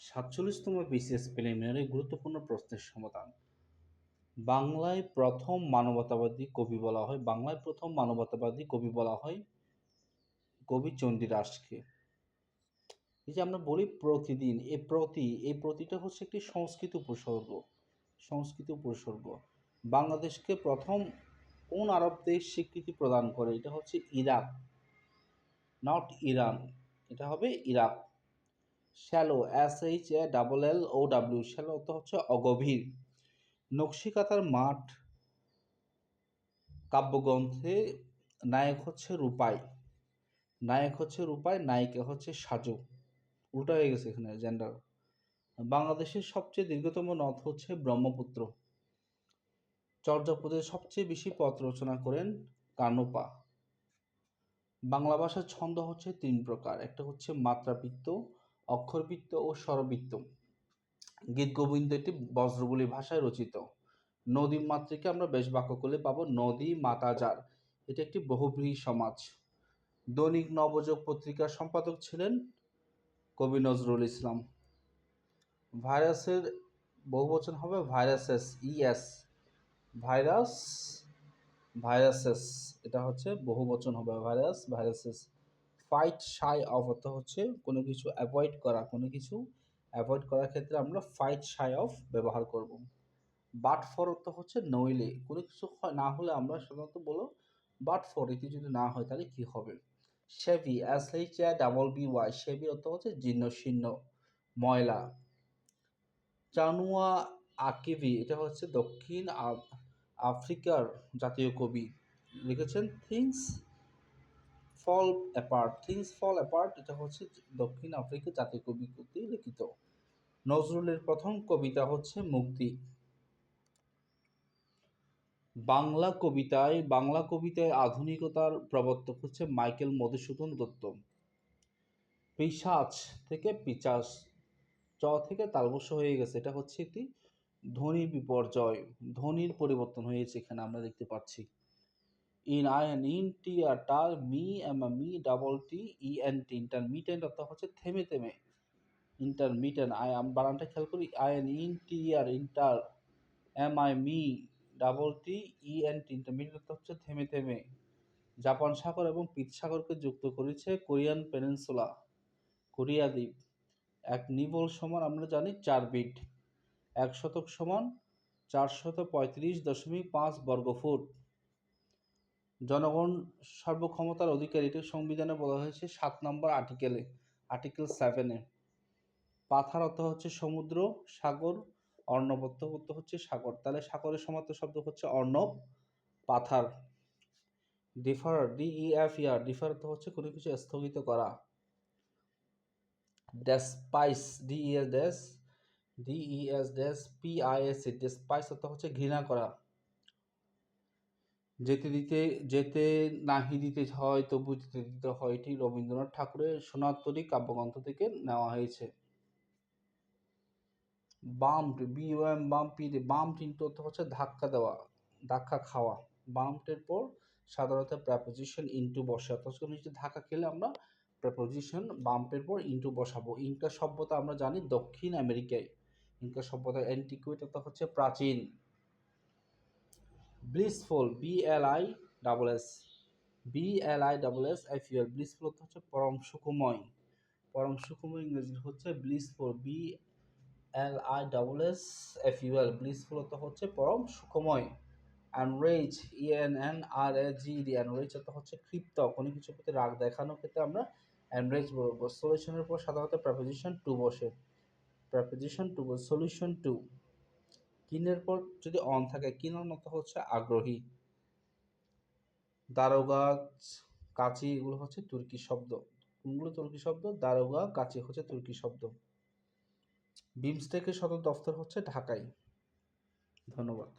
৪৭তম BCS preliminary গুরুত্বপূর্ণ প্রশ্নের সমাধান। বাংলায় প্রথম মানবতাবাদী কবি বলা হয় কবি চণ্ডীদাসকে। এই যে আমরা বলি প্রতিদিন, এই প্রতিটা হচ্ছে একটি সংস্কৃত উপসর্গ। বাংলাদেশকে প্রথম কোন আরব দেশ স্বীকৃতি প্রদান করে? এটা হচ্ছে ইরাক, নট ইরান, এটা হবে ইরাক। শ্যালো, SHALLOW, শ্যালো অর্থ হচ্ছে অগভীর। নকশিকাঁথার মাঠ কাব্যগ্রন্থে নায়ক হচ্ছে রূপাই, নায়িকা হচ্ছে সাজু। উল্টা হয়ে গেছে এখানে জেন্ডার। বাংলাদেশের সবচেয়ে দীর্ঘতম নদ হচ্ছে ব্রহ্মপুত্র। চর্যাপদে সবচেয়ে বেশি পদ রচনা করেন কানুপা। বাংলা ভাষার ছন্দ হচ্ছে 3 প্রকার, একটা হচ্ছে মাত্রাবৃত্ত, অক্ষরবৃত্ত ও স্বরবৃত্ত। গীতগোবিন্দ এটি বজ্রবলী ভাষায় রচিত। নদী মাতৃকে আমরা বেশ বাক্য করলে পাবো নদী মাতা যার, এটি একটি বহুব্রীহি সমাজ। দৈনিক নবযুগ পত্রিকার সম্পাদক ছিলেন কবি নজরুল ইসলাম। ভাইরাসের বহুবচন হবে ভাইরাসেস, ভাইরাস, ভাইরাসেস, এটা হচ্ছে বহুবচন হবে ভাইরাসেস। ফাইট শাই অফ অর্থ হচ্ছে কোনো কিছু অ্যাভয়েড করার ক্ষেত্রে আমরা ফাইট শাই অফ ব্যবহার করব। বাট ফর অর্থ হচ্ছে নইলে, কোনো কিছু না হলে আমরা সাধারণত বলো বাট ফর, এটি যদি না হয় তাহলে কি হবে। শেভি, SHABBY, শেভি অর্থ হচ্ছে জীর্ণ শীর্ণ, ময়লা। চানুয়া আকিভি, এটা হচ্ছে দক্ষিণ আফ্রিকার জাতীয় কবি, লিখেছেন থিংস ফল অ্যাপার্ট, এটা হচ্ছে দক্ষিণ আফ্রিকার জাতীয় কবি কর্তৃক লিখিত। নজরুলের প্রথম কবিতা হচ্ছে মুক্তি। বাংলা কবিতায় আধুনিকতার প্রবর্তক হচ্ছে মাইকেল মধুসূদন দত্ত। পিশাচ থেকে পিচাস, চ থেকে তালবস্য হয়ে গেছে, এটা হচ্ছে একটি ধ্বনি বিপর্যয়, ধ্বনির পরিবর্তন হয়েছে এখানে আমরা দেখতে পাচ্ছি। ইন্টারমিটেন্ট অর্থ হচ্ছে থেমে থেমে, ইন্টারমিটেন্ট বানানটা খেয়াল করি, ইন্টার ইন্টারমিটেন্ট অর্থ হচ্ছে থেমে থেমে। জাপান সাগর এবং পিত সাগরকে যুক্ত করেছে কোরিয়ান পেনিনসুলা, কোরিয়া দ্বীপ। এক নিবল সমান আমরা জানি 4 বিট, 1 শতক সমান 435.5 বর্গফুট। জনগণ সর্বক্ষমতার অধিকারী, এটি সংবিধানে বলা হয়েছে 7 নম্বর আর্টিকেল 7-এ। পাথার অর্থ হচ্ছে সমুদ্র, সাগর, অর্ণব অর্থ হচ্ছে সাগর, তাহলে সাগরের সমার্থক শব্দ হচ্ছে অর্ণব, পাথার। ডিফার অর্থ হচ্ছে কোনো কিছু স্থগিত করা। ডেসপাইস, ডেসপাইস অর্থ হচ্ছে ঘৃণা করা। যেতে নাহি দিতে হয় তবু যেতে দিতে হয়, এটি রবীন্দ্রনাথ ঠাকুরের সোনার কাব্যগ্রন্থ থেকে নেওয়া হয়েছে। বাম্পড ইনটু অর্থ হচ্ছে ধাক্কা দেওয়া, ধাক্কা খাওয়া। বাম্পডের পর সাধারণত প্রেপোজিশন ইনটু বসে, অর্থাৎ কোনো কিছু ধাক্কা খেলে আমরা প্রেপোজিশন বাম্পের পর ইনটু বসাবো। ইনকা সভ্যতা আমরা জানি দক্ষিণ আমেরিকায়, ইনকা সভ্যতা অ্যান্টিকুইট অর্থ হচ্ছে প্রাচীন। ব্লিসফুল, ব্লিসফুল অর্থ হচ্ছে পরম সুখময়, ইংরেজি হচ্ছে ব্লিসফুল, ব্লিসফুল অর্থ হচ্ছে পরম সুখময়। এনরেজ, এনরেজ অর্থ হচ্ছে ক্ষিপ্ত, কোনো কিছুর প্রতি রাগ দেখানোর ক্ষেত্রে আমরা এনরেজ বলবো। সলিউশনের পর সাধারণত প্রেপোজিশন টু বসে, সলিউশন টু। কিনের পর যদি অন থাকে, কিন অন অর্থ হচ্ছে আগ্রহী। দারোগা, কাচি, এগুলো হচ্ছে তুর্কি শব্দ। কোনগুলো তুর্কি শব্দ? দারোগা, কাচি হচ্ছে তুর্কি শব্দ। বিমস্টেকের সদর দফতর হচ্ছে ঢাকায়। ধন্যবাদ।